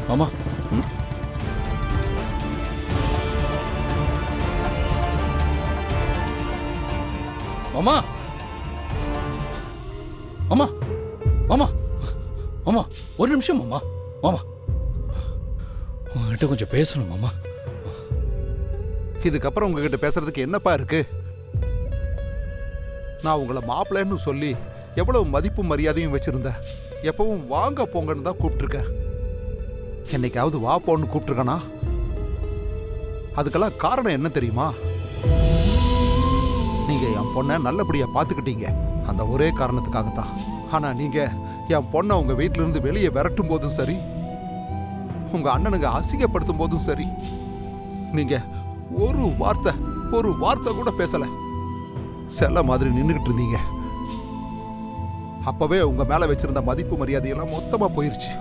மாமா. மாமா மாமா மாமா மாமா, ஒரு நிமிஷம் மாமா. மாமா, உங்ககிட்ட கொஞ்சம் பேசணும் மாமா. இதுக்கப்புறம் உங்ககிட்ட பேசுறதுக்கு என்னப்பா இருக்கு? நான் உங்களை மாப்பிள்ளைன்னு சொல்லி எவ்வளவு மதிப்பும் மரியாதையும் வச்சிருந்தேன். எப்பவும் வாங்க போங்கன்னு தான் கூப்பிட்டுருக்கேன். என்னைக்காவது வா போன்னு கூப்பிட்டுருக்கேனா? அதுக்கெல்லாம் காரணம் என்ன தெரியுமா? நீங்க என் பொண்ணை நல்லபடியா பார்த்துக்கிட்டீங்க, அந்த ஒரே காரணத்துக்காகத்தான். ஆனா நீங்க என் பொண்ணை உங்க வீட்டில இருந்து வெளியே விரட்டும் போதும் சரி, உங்க அண்ணனுங்க அசிங்கப்படுத்தும் போதும் சரி, நீங்க ஒரு வார்த்தை கூட பேசல. செல்ல மாதிரி நின்றுகிட்டு இருந்தீங்க. அப்பவே உங்க மேல வச்சிருந்த மதிப்பு மரியாதையெல்லாம் மொத்தமா போயிருச்சு.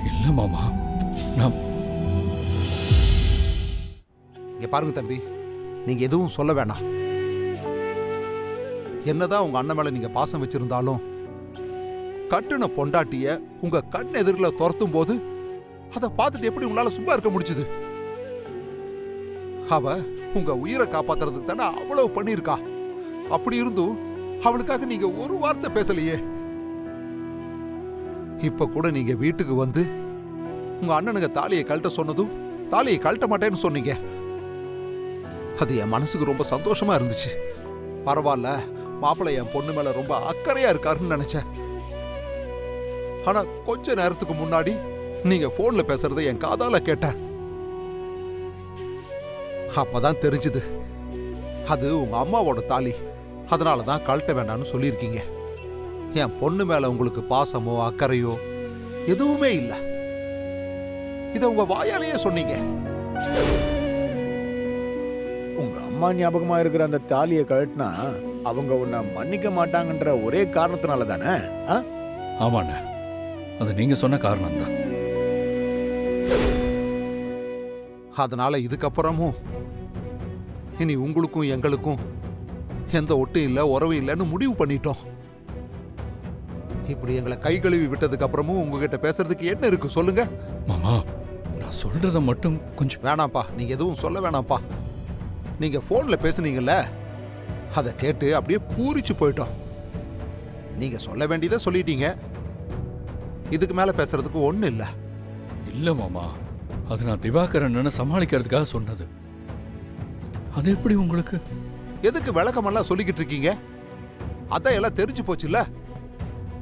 இல்ல மாமா, நான் இங்க பாருங்க தம்பி, நீங்க எதுவும் சொல்ல வேணாம். என்னதான் உங்க அண்ணன் மேல நீங்க பாசம் வச்சிருந்தாலும், கட்டுன பொண்டாட்டிய உங்க கண் எதிரில் துரத்தும் போது அதை பார்த்துட்டு எப்படி உங்களால சும்மா இருக்க முடிச்சுது? அவ உங்க உயிரை காப்பாத்துறதுக்கு தானே அவ்வளவு பண்ணியிருக்கா. அப்படி இருந்தும் அவளுக்காக நீங்க ஒரு வார்த்தை பேசலையே. இப்ப கூட நீங்க வீட்டுக்கு வந்து உங்க அண்ணனுங்க தாலியை கழட்ட சொன்னதும் தாலியை கழட்ட மாட்டேன்னு சொன்னீங்க. அது என் மனசுக்கு ரொம்ப சந்தோஷமா இருந்துச்சு. பரவாயில்ல, மாப்பிள்ளை என் பொண்ணு மேல ரொம்ப அக்கறையா இருக்காருன்னு நினைச்சேன். ஆனா கொஞ்ச நேரத்துக்கு முன்னாடி நீங்க போன்ல பேசுறதை என் காதால கேட்டேன். அப்பதான் தெரிஞ்சுது அது உங்க அம்மாவோட தாலி. அதனாலதான் கழட்ட வேண்டாம்னு சொல்லியிருக்கீங்க. என் பொண்ணு மேல உங்களுக்கு பாசமோ அக்கறையோ எதுவுமே இல்ல. இத உங்க வாயாலேயே சொன்னீங்க. உங்க அம்மா ஞாபகமா இருக்கிற அந்த தாலியை கழட்டினா அவங்க உன்னை மன்னிக்க மாட்டாங்கன்ற ஒரே காரணத்தினால தானே? ஆமாண்ண, அது நீங்க சொன்ன காரணம் தான். அதனால இதுக்கப்புறமும் இனி உங்களுக்கும் எங்களுக்கும் எந்த ஒட்டும் இல்லை, உறவும் இல்லைன்னு முடிவு பண்ணிட்டோம். இப்படி எங்களை கை கழுவி விட்டதுக்கு அப்புறமும் உங்ககிட்ட பேசுறதுக்கு என்ன இருக்கு சொல்லுங்க? மாமா, நான் சொல்றத மட்டும் கொஞ்சம். வேணாம்ப்பா, நீங்க எதுவும் சொல்ல வேணாம்ப்பா. நீங்க போன்ல பேசுனீங்கல்ல, அதை கேட்டு அப்படியே பூரிச்சு போயிட்டோம். நீங்க சொல்ல வேண்டியதை சொல்லிட்டீங்க. இதுக்கு மேல பேசுறதுக்கு ஒண்ணு இல்ல. இல்ல மாமா, அது நான் திவாகரன் சமாளிக்கிறதுக்காக சொன்னது. அது எப்படி உங்களுக்கு? எதுக்கு விளக்கமெல்லாம் சொல்லிக்கிட்டு இருக்கீங்க? அதான் எல்லாம் தெரிஞ்சு போச்சுல்ல.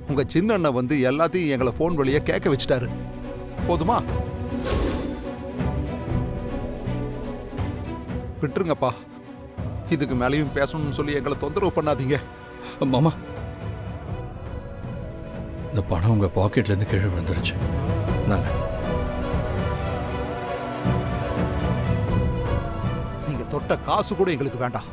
உங்க சின்ன அண்ணன் வந்து எல்லாத்தையும் எங்களை போன் வழியா கேட்க வச்சுட்டாரு. போதுமா? விட்டுருங்கப்பா. இதுக்கு மேலேயும் பேசணும்னு சொல்லி எங்களை தொந்தரவு பண்ணாதீங்க. மாமா, இந்த பணம் உங்க பாக்கெட்ல இருந்து கீழே விழுந்துருச்சு. நாங்க நீங்க தொட்ட காசு கூட எங்களுக்கு வேண்டாம்.